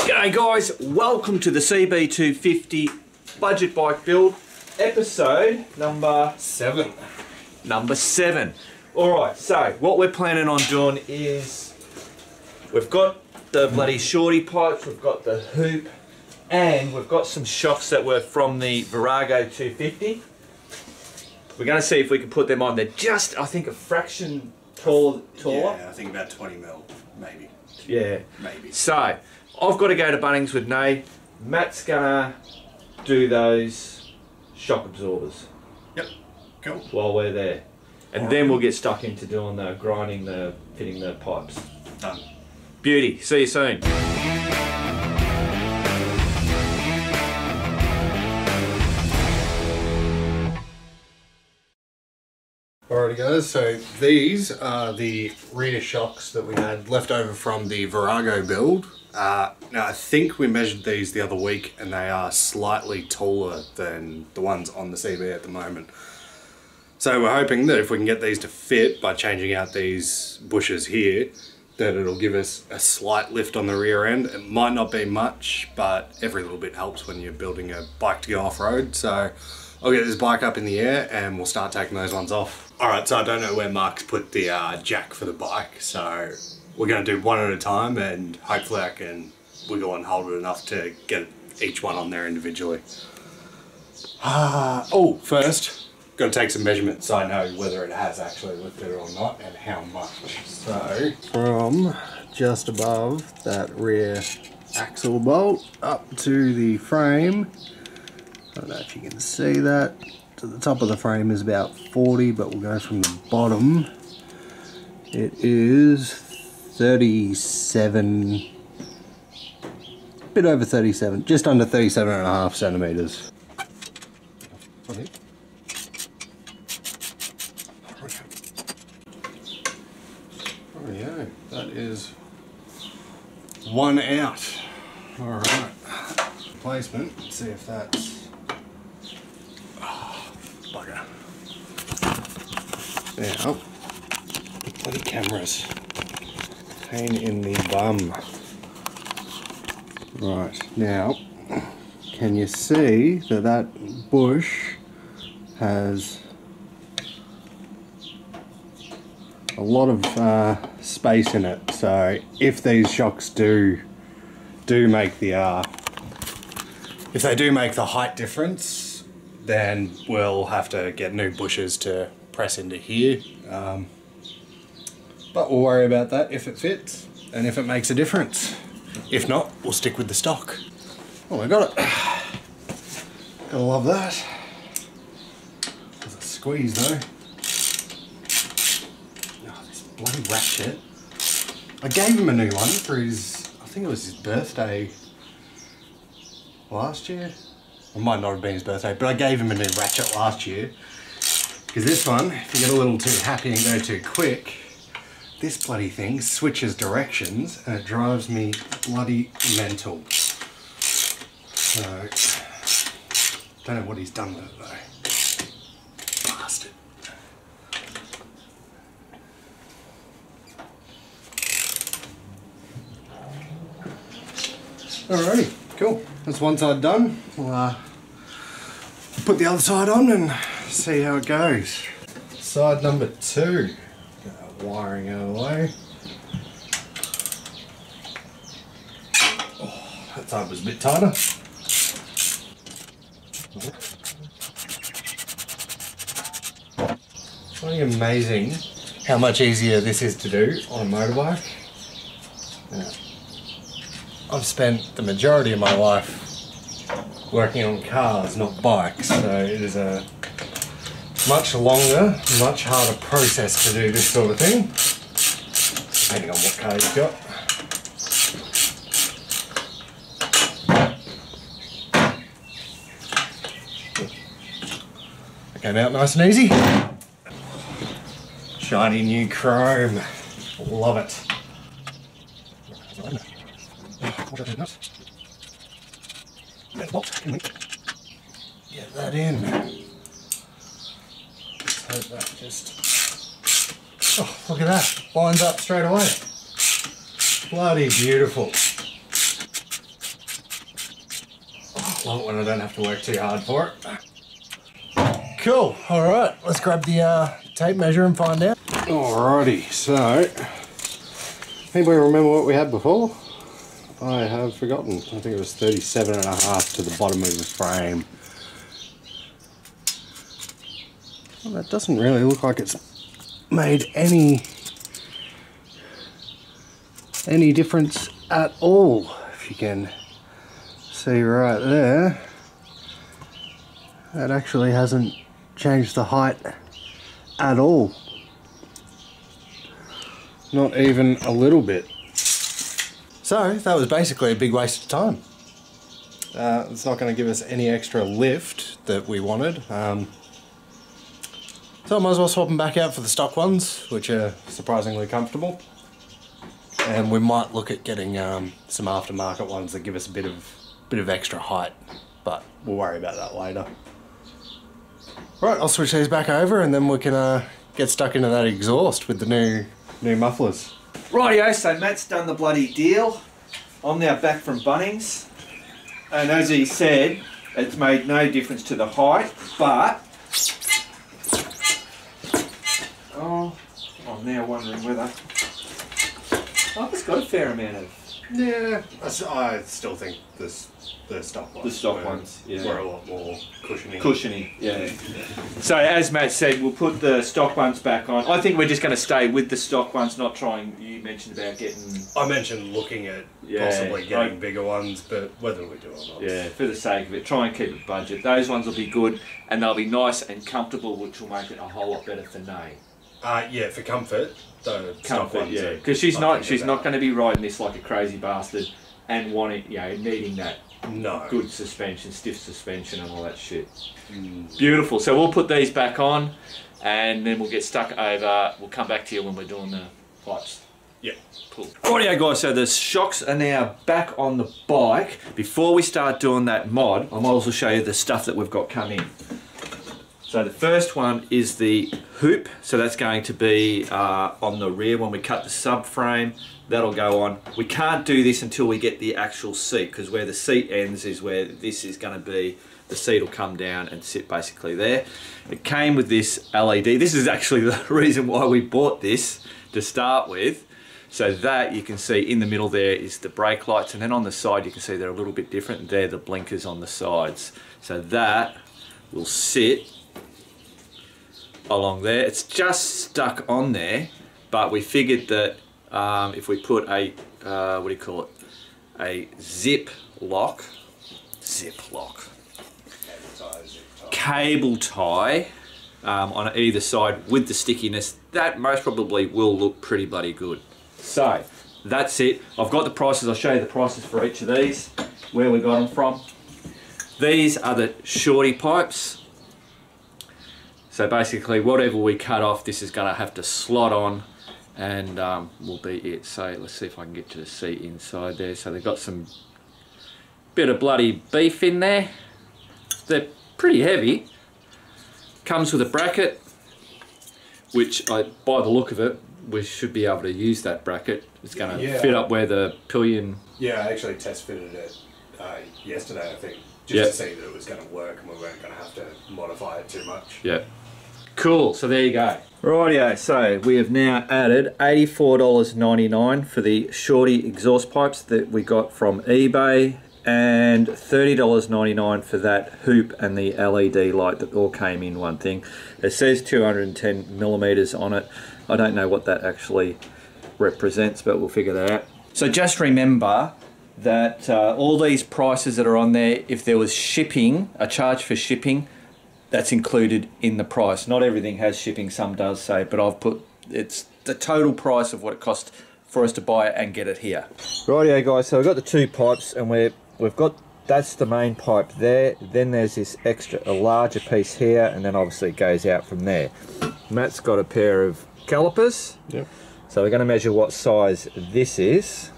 G'day guys, welcome to the CB250 budget bike build, episode number 7. Alright, so what we're planning on doing is we've got the bloody Shortie Pipes, we've got the hoop, and we've got some shocks that were from the BENDIGO 250. We're going to see if we can put them on. They're just, I think, a fraction taller. Yeah, I think about 20 mil, maybe. Yeah. Maybe. So, I've got to go to Bunnings with Nay. Matt's gonna do those shock absorbers. Yep, cool. While we're there. And then we'll get stuck into doing the grinding, fitting the pipes. Done. Beauty. See you soon. Alrighty guys, so these are the rear shocks that we had left over from the BENDIGO build. Now I think we measured these the other week and they are slightly taller than the ones on the CB at the moment. So we're hoping that if we can get these to fit by changing out these bushes here, that it'll give us a slight lift on the rear end. It might not be much, but every little bit helps when you're building a bike to go off-road. So I'll get this bike up in the air and we'll start taking those ones off. Alright, so I don't know where Mark's put the jack for the bike, so we're going to do one at a time and hopefully I can wiggle and hold it enough to get each one on there individually. Oh, first, got to take some measurements so I know whether it has actually lifted or not and how much. So, from just above that rear axle bolt up to the frame, I don't know if you can see that, to the top of the frame is about 40, but we'll go from the bottom. It is 37, a bit over 37, just under 37.5 centimeters. Oh yeah, that is one out. Alright, placement, let's see if that's, oh, bugger. Now, bloody cameras. Pain in the bum. Right, now, can you see that that bush has a lot of space in it? So if these shocks do make the if they do make the height difference, then we'll have to get new bushes to press into here. But we'll worry about that if it fits and if it makes a difference. If not, we'll stick with the stock. Oh, I got it. Gotta love that. There's a squeeze though. Oh, this bloody ratchet. I gave him a new one for his, I think it was his birthday last year. It might not have been his birthday, but I gave him a new ratchet last year. Because this one, if you get a little too happy and go too quick, this bloody thing switches directions and it drives me bloody mental. So, don't know what he's done with it though. Bastard. Alrighty, cool. That's one side done. We'll put the other side on and see how it goes. Side number 2. Wiring out of the way. Oh, that side was a bit tighter. It's really amazing how much easier this is to do on a motorbike. Now, I've spent the majority of my life working on cars, not bikes, so it is a much longer, much harder process to do this sort of thing, depending on what car you've got. It came out nice and easy. Shiny new chrome, love it. Get that in. Hope that just, oh, look at that, lines up straight away. Bloody beautiful. Love it when I don't have to work too hard for it. Cool. All right, let's grab the tape measure and find out. Alrighty, so anybody remember what we had before? I have forgotten. I think it was 37.5 to the bottom of the frame. Well, that doesn't really look like it's made any difference at all, if you can see right there. That actually hasn't changed the height at all. Not even a little bit. So that was basically a big waste of time. It's not going to give us any extra lift that we wanted. So I might as well swap them back out for the stock ones, which are surprisingly comfortable. And we might look at getting some aftermarket ones that give us a bit of extra height, but we'll worry about that later. Right, I'll switch these back over and then we can get stuck into that exhaust with the new mufflers. Rightio, so Matt's done the bloody deal. I'm now back from Bunnings, and as he said, it's made no difference to the height, but I'm now wondering whether it's got a fair amount of. Yeah, I still think the stock ones. Were a lot more cushiony. Cushiony, yeah. So as Matt said, we'll put the stock ones back on. I think we're just going to stay with the stock ones, not trying. You mentioned about getting. I mentioned looking at possibly getting bigger ones, but whether we do or not. Yeah, for the sake of it, try and keep it budget. Those ones will be good, and they'll be nice and comfortable, which will make it a whole lot better for Nay. Yeah, for comfort. Comfort, yeah, because she's not going to be riding this like a crazy bastard and wanting, needing that good suspension, stiff suspension and all that shit. Beautiful. So we'll put these back on and then we'll get stuck over. We'll come back to you when we're doing the pipes. Yeah. Cool. Rightio guys, so the shocks are now back on the bike. Before we start doing that mod, I might also show you the stuff that we've got coming in. So the first one is the hoop, so that's going to be on the rear when we cut the subframe. That'll go on. We can't do this until we get the actual seat, because where the seat ends is where this is going to be. The seat will come down and sit basically there. It came with this LED. This is actually the reason why we bought this to start with. So that you can see in the middle there is the brake lights, and then on the side you can see they're a little bit different. They're the blinkers on the sides. So that will sit along there. It's just stuck on there, but we figured that if we put a a zip lock cable tie on either side with the stickiness, that most probably will look pretty bloody good. So that's it. I've got the prices. I'll show you the prices for each of these, where we got them from. These are the Shortie Pipes. So basically whatever we cut off, this is going to have to slot on and will be it. So let's see if I can get to the seat inside there. So they've got some bit of bloody beef in there. They're pretty heavy. Comes with a bracket, which by the look of it, we should be able to use that bracket. It's going to fit up where the pillion... Yeah, I actually test fitted it yesterday, I think, just to see that it was going to work and we weren't going to have to modify it too much. Yeah. Cool, so there you go. Rightio, so we have now added $84.99 for the Shortie exhaust pipes that we got from eBay, and $30.99 for that hoop and the LED light that all came in one thing. It says 210 millimeters on it. I don't know what that actually represents, but we'll figure that out. So just remember that all these prices that are on there, if there was shipping, a charge for shipping, that's included in the price. Not everything has shipping, some does say, but I've put, it's the total price of what it cost for us to buy it and get it here. Rightio guys, so we've got the two pipes and we've got, that's the main pipe there, then there's this extra, a larger piece here, and then obviously it goes out from there. Matt's got a pair of calipers. Yep. So we're going to measure what size this is.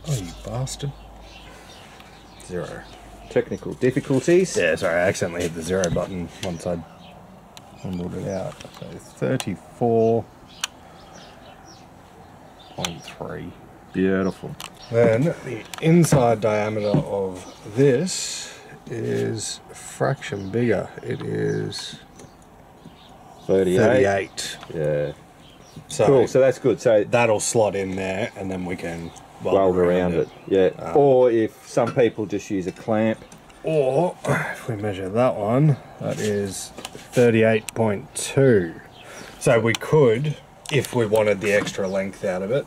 Oh, you bastard. 0. Technical difficulties. Yeah, sorry, I accidentally hit the 0 button once I humbled it out. So 34.3 3. Beautiful. Then the inside diameter of this is a fraction bigger. It is 38. Yeah. So Cool, so that's good. So that'll slot in there and then we can weld around it. Yeah. Or if some people just use a clamp. Or if we measure that one, that is 38.2. So we could, if we wanted the extra length out of it,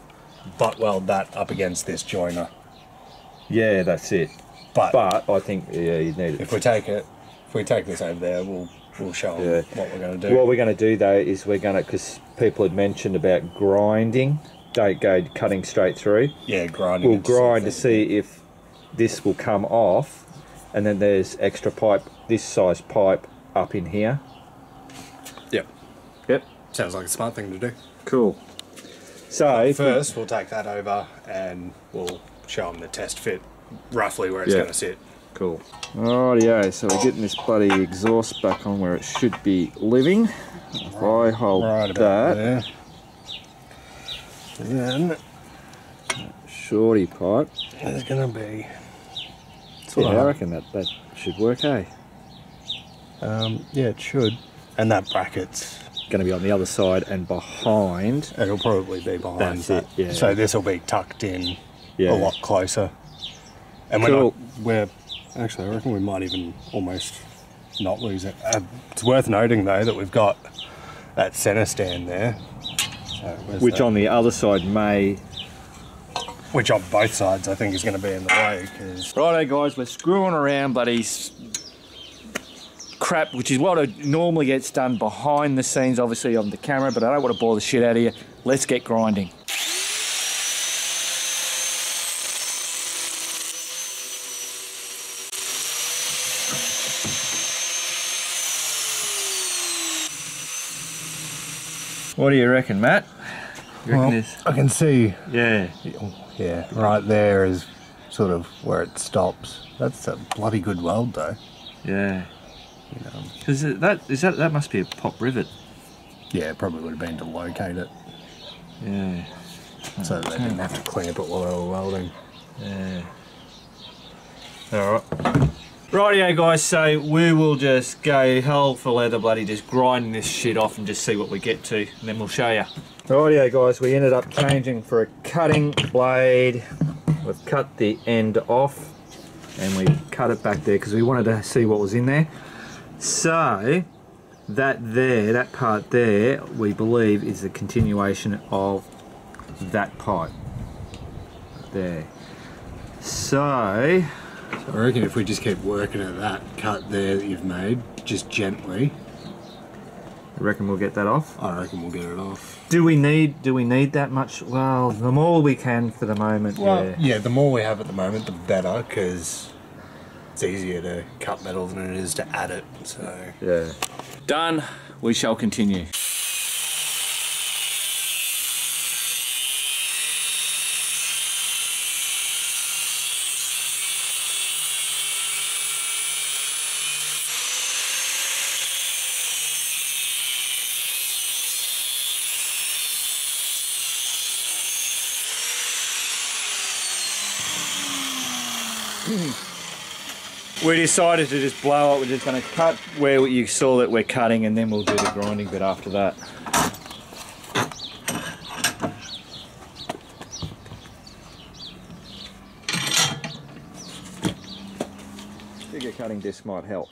butt weld that up against this joiner. Yeah, that's it. But I think you need it. If we take this over there, we'll show them what we're going to do. What we're going to do though is we're going to, because people had mentioned about grinding, don't go cutting straight through. Yeah, grinding. We'll grind to see if this will come off, and then there's extra pipe, this size pipe up in here. Yep. Sounds like a smart thing to do. Cool. So first we'll take that over and we'll show them the test fit, roughly where it's going to sit. Cool. Rightio, so we're getting this bloody exhaust back on where it should be living. If I hold right about that, there. And then shorty pipe. there's going to be... I reckon that should work, eh? Yeah, it should. And that bracket's going to be on the other side and behind. It'll probably be behind That's that. it, yeah. So this will be tucked in Yeah. a lot closer. And Cool. we're actually, I reckon we might even almost not lose it. It's worth noting though that we've got that centre stand there. So Which on the other side may... Which on both sides I think is going to be in the way. Cause Righto guys, we're screwing around bloody crap, which is what normally gets done behind the scenes, obviously on the camera, but I don't want to bore the shit out of you. Let's get grinding. What do you reckon, Matt? You reckon this? I can see, Yeah. yeah, right there is sort of where it stops. That's a bloody good weld though. Yeah. Because that must be a pop rivet. Yeah, it probably would have been to locate it. Yeah. So they didn't have to clamp it while they were welding. Yeah. Alright. Rightio guys, so we will just go hell for leather bloody just grinding this shit off and just see what we get to, and then we'll show you. Rightio guys, we ended up changing for a cutting blade. We've cut the end off and we cut it back there because we wanted to see what was in there. So that part there, we believe is the continuation of that pipe there. So I reckon if we just keep working at that cut there that you've made, just gently, you reckon we'll get that off? I reckon we'll get it off. Do we need that much? Well, the more we can for the moment. Well, yeah, the more we have at the moment, the better, because it's easier to cut metal than it is to add it. So yeah. Done. We shall continue. We decided to just blow it. We're just going to cut where you saw that we're cutting, and then we'll do the grinding bit after that. Bigger cutting disc might help.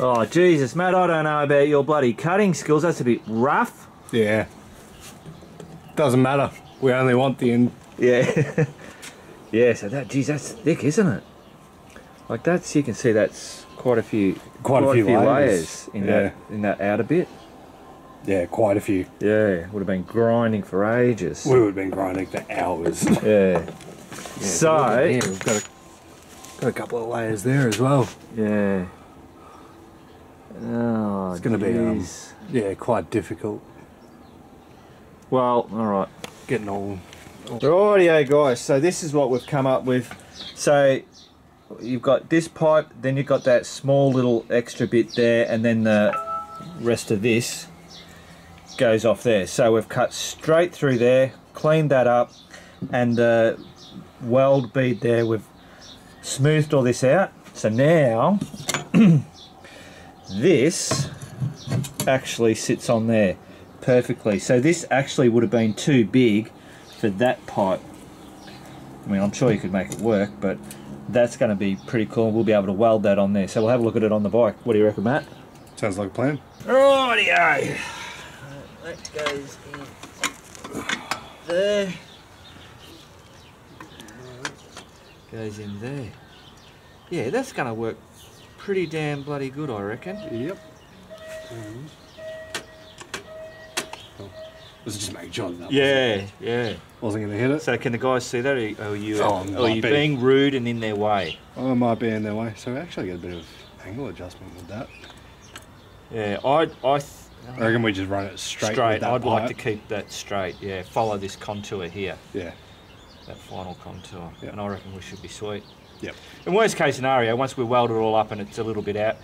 Oh Jesus, Matt, I don't know about your bloody cutting skills. That's a bit rough. yeah, doesn't matter. We only want the end. Yeah. Yeah, so geez, that's thick, isn't it? Like that's, you can see that's quite a few layers in that outer bit. Yeah, quite a few. Yeah, would have been grinding for ages. We would have been grinding for hours. Yeah. So we've got a couple of layers there as well. yeah. Oh it's going to be yeah, quite difficult. Well, all right. Getting all. Rightio, guys. So this is what we've come up with. So you've got this pipe, then you've got that small little extra bit there, and then the rest of this goes off there. So we've cut straight through there, cleaned that up, and the weld bead there, we've smoothed all this out. So now this actually sits on there perfectly. So this actually would have been too big for that pipe. I mean, I'm sure you could make it work, but that's going to be pretty cool. We'll be able to weld that on there. So we'll have a look at it on the bike. What do you reckon, Matt? Sounds like a plan. Rightio. That goes in there. Goes in there. Yeah, that's going to work pretty damn bloody good, I reckon. Yep. This is just making sure that yeah. Wasn't going to hit it. So can the guys see that, or are you, might be. being rude and in their way? Oh, it might be in their way. So we actually get a bit of angle adjustment with that. Yeah, I reckon we just run it straight. Straight. I'd like to keep that straight. Yeah, follow this contour here. Yeah. That final contour. Yep. And I reckon we should be sweet. Yep. In worst case scenario, once we weld it all up and it's a little bit out,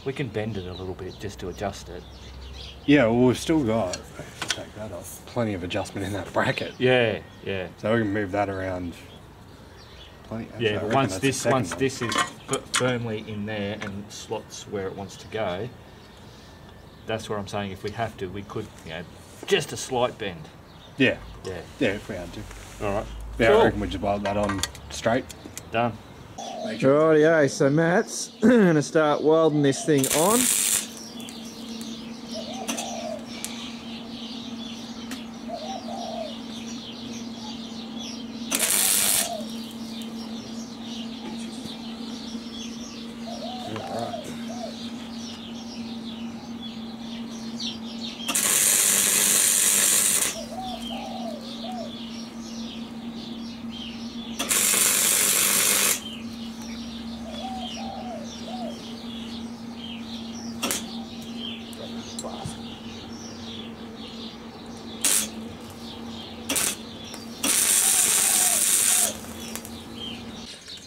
we can bend it a little bit just to adjust it. Yeah, well, we've still got, take that off, plenty of adjustment in that bracket. Yeah. So we can move that around plenty. Yeah, but once this is firmly in there and slots where it wants to go, that's where I'm saying if we have to, we could, just a slight bend. Yeah. Yeah, if we had to. All right. Yeah, Cool. I reckon we just weld that on straight. Done. Rightio, so Matt's going to start welding this thing on.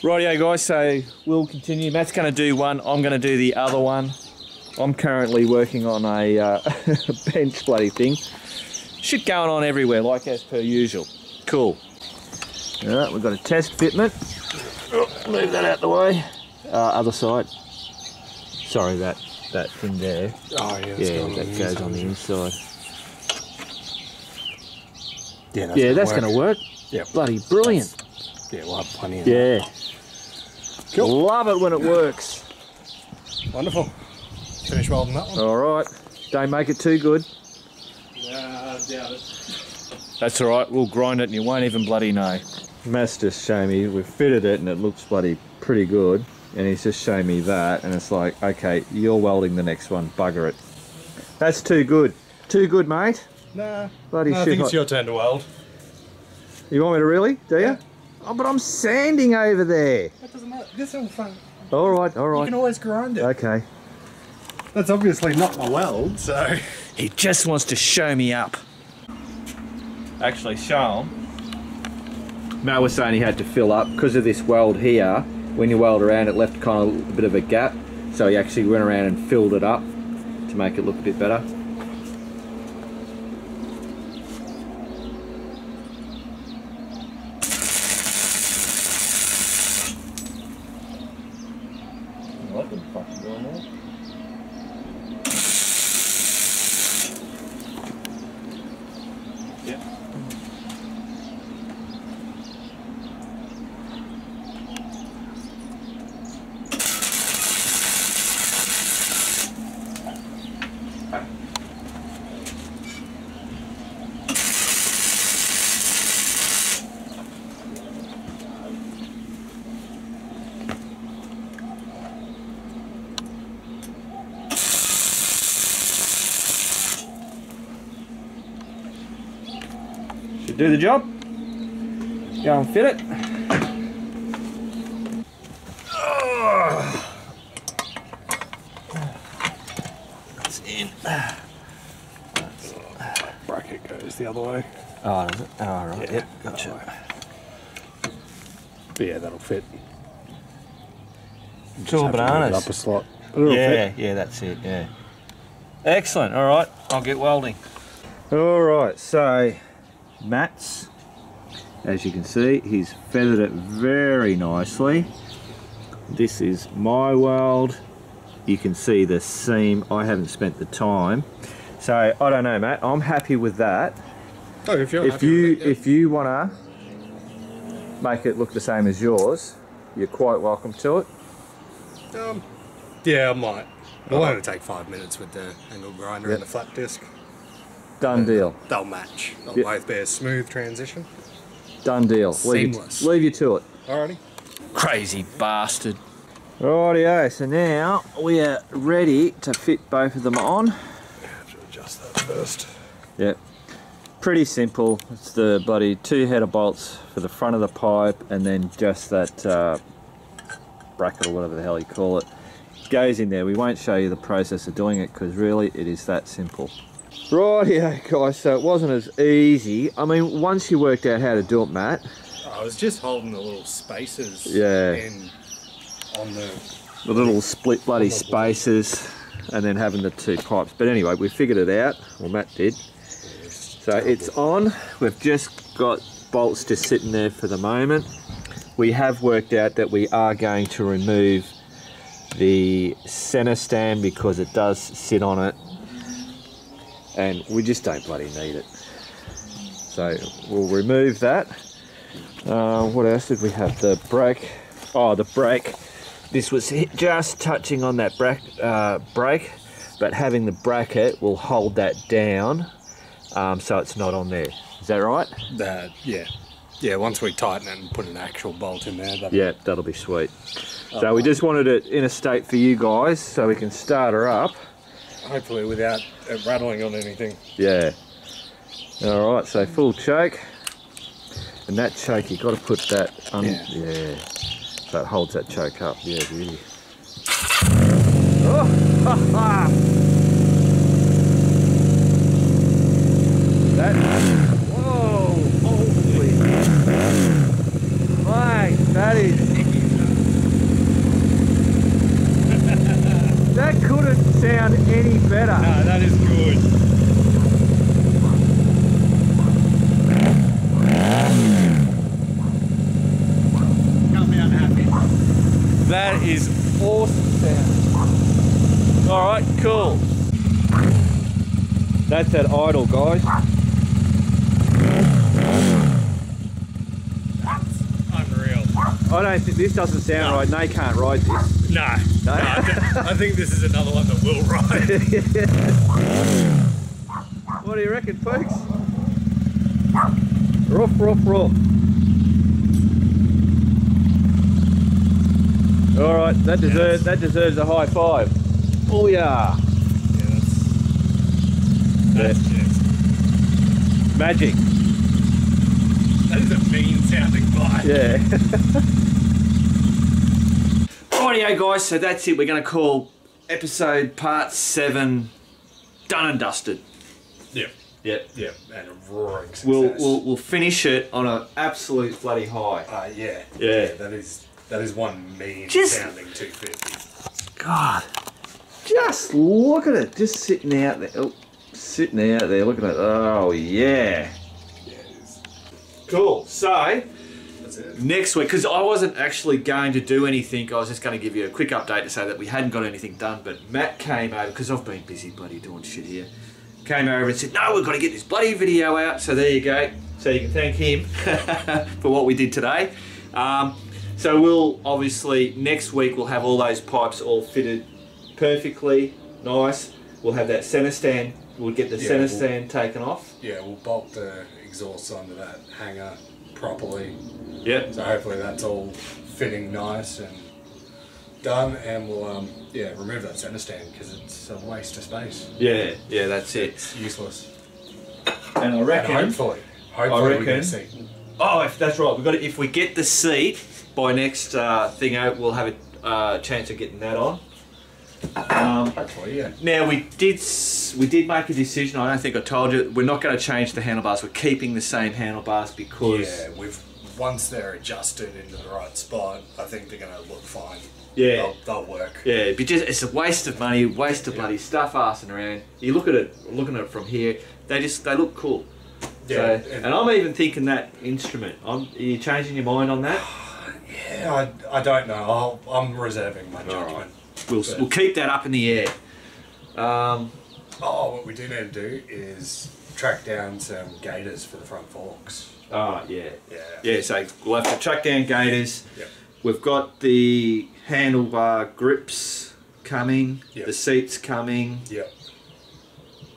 Rightio guys, so we'll continue. Matt's going to do one, I'm going to do the other one. I'm currently working on a bench bloody thing. Shit going on everywhere, like as per usual. Cool. Alright, we've got a test fitment. Oh, move that out the way. Other side. Sorry, that thing there. Oh yeah, that goes on the inside. Yeah, that's going to work. Yeah. Bloody brilliant. Yeah, we'll have plenty of that. Cool. Love it when it works. Wonderful. Finish welding that one. Alright. Don't make it too good. Nah, I doubt it. That's alright, we'll grind it and you won't even bloody know. Matt's just showing me, we've fitted it and it looks bloody pretty good. And he's just showing me that and it's like, okay, you're welding the next one, bugger it. That's too good. Too good, mate. Nah. Bloody shit. I think it's your turn to weld. You want me to really? Do you? Yeah. Oh, but I'm sanding over there. That doesn't matter. This is all fun. Alright. You can always grind it. Okay. That's obviously not my weld, so... He just wants to show me up. Actually, show him. Matt was saying he had to fill up because of this weld here. When you weld around, it left kind of a bit of a gap. So he actually went around and filled it up to make it look a bit better. Should do the job. Go and fit it. That's in. Bracket goes the other way. Oh, does it? Oh, right. Yeah, Yep, gotcha. But yeah, that'll fit. Cool bananas. Up a slot. But it'll fit. Yeah, that's it, yeah. Excellent, all right, I'll get welding. All right, so Matt's, as you can see, he's feathered it very nicely. This is my weld. You can see the seam. I haven't spent the time. So, I don't know, Matt, I'm happy with that. Oh, if you're if you want to make it look the same as yours, you're quite welcome to it. Yeah, I might. It'll only take 5 minutes with the angle grinder and the flat disc. Done deal. They'll match. They'll both be a smooth transition. Done deal. Seamless. Leave you to it. Alrighty. Crazy bastard. Rightio, so now we are ready to fit both of them on. Should adjust that first. Yep. Pretty simple. It's the bloody 2 header bolts for the front of the pipe, and then just that bracket or whatever the hell you call it goes in there. We won't show you the process of doing it because really it is that simple. Rightio guys, so it wasn't as easy. I mean, once you worked out how to do it, Matt. I was just holding the little spacers in on the little split bloody spacers and then having the 2 pipes. But anyway, we figured it out. Well, Matt did. So it's on. We've just got bolts just sitting there for the moment. We have worked out that we are going to remove the center stand because it does sit on it and we just don't bloody need it. So we'll remove that. What else did we have? The brake. Oh, the brake. This was just touching on that brake, but having the bracket will hold that down so it's not on there. Is that right? Yeah, once we tighten it and put an actual bolt in there. That'll be sweet. So we just wanted it in a state for you guys so we can start her up. Hopefully without it rattling on anything. Yeah. All right, so full choke. And that choke, you've got to put that on. Yeah. So it holds that choke up. Yeah, beauty. Oh, ha, ha. That. Whoa, holy. Mate, that is. That couldn't sound any better. No, that is good. Can't be unhappy. That is awesome sound. Alright, cool. That's that idle, guys. Unreal. I don't think this doesn't sound right. They can't ride this. No, I think this is another one that will ride. What do you reckon, folks? Rough, rough, rough. All right, that deserves a high five. Oh yeah. That's just magic. That is a mean sounding bike. Yeah. Rightio guys, so that's it. We're going to call episode part 7 done and dusted. Yep. Yep. Yep. And a roaring success. We'll finish it on an absolute bloody high. Yeah. Yeah. That is one mean sounding 250. God, just look at it, just sitting out there. Oh, sitting out there. Look at it. Oh yeah. Yeah, it is. Cool. So. It. Next week, because I wasn't actually going to do anything, I was just going to give you a quick update to say that we hadn't got anything done, but Matt came over, because I've been busy bloody doing shit here, came over and said, no, we've got to get this bloody video out, so there you go. So you can thank him for what we did today. So we'll, obviously, next week we'll have all those pipes all fitted perfectly, nice. We'll have that centre stand, we'll get the centre stand taken off. Yeah, we'll bolt the exhaust onto that hanger properly. Yep. So hopefully that's all fitting nice and done, and we'll remove that centre stand because it's a waste of space. Yeah, that's it. It's useless. And I reckon. And hopefully we get a seat. Oh, if that's right. We've got to, if we get the seat by next thing out, we'll have a chance of getting that on. Hopefully, yeah. Now we did make a decision. I don't think I told you. We're not going to change the handlebars. We're keeping the same handlebars because once they're adjusted into the right spot, I think they're going to look fine. Yeah, they'll work. Yeah, but just it's a waste of money, waste of bloody stuff arsing around. You look at it, looking at it from here, they look cool. Yeah, so, and I'm even thinking that instrument. Are you changing your mind on that? Yeah, I don't know. I'm reserving my judgment. Right. We'll keep that up in the air. What we do need to do is track down some gaiters for the front forks. Oh yeah. So we'll have to track down gaiters. Yep. We've got the handlebar grips coming. Yep. The seats coming. Yep.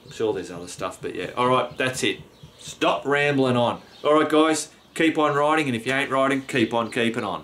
I'm sure there's other stuff, but yeah. All right, that's it. Stop rambling on. All right, guys, keep on riding, and if you ain't riding, keep on keeping on.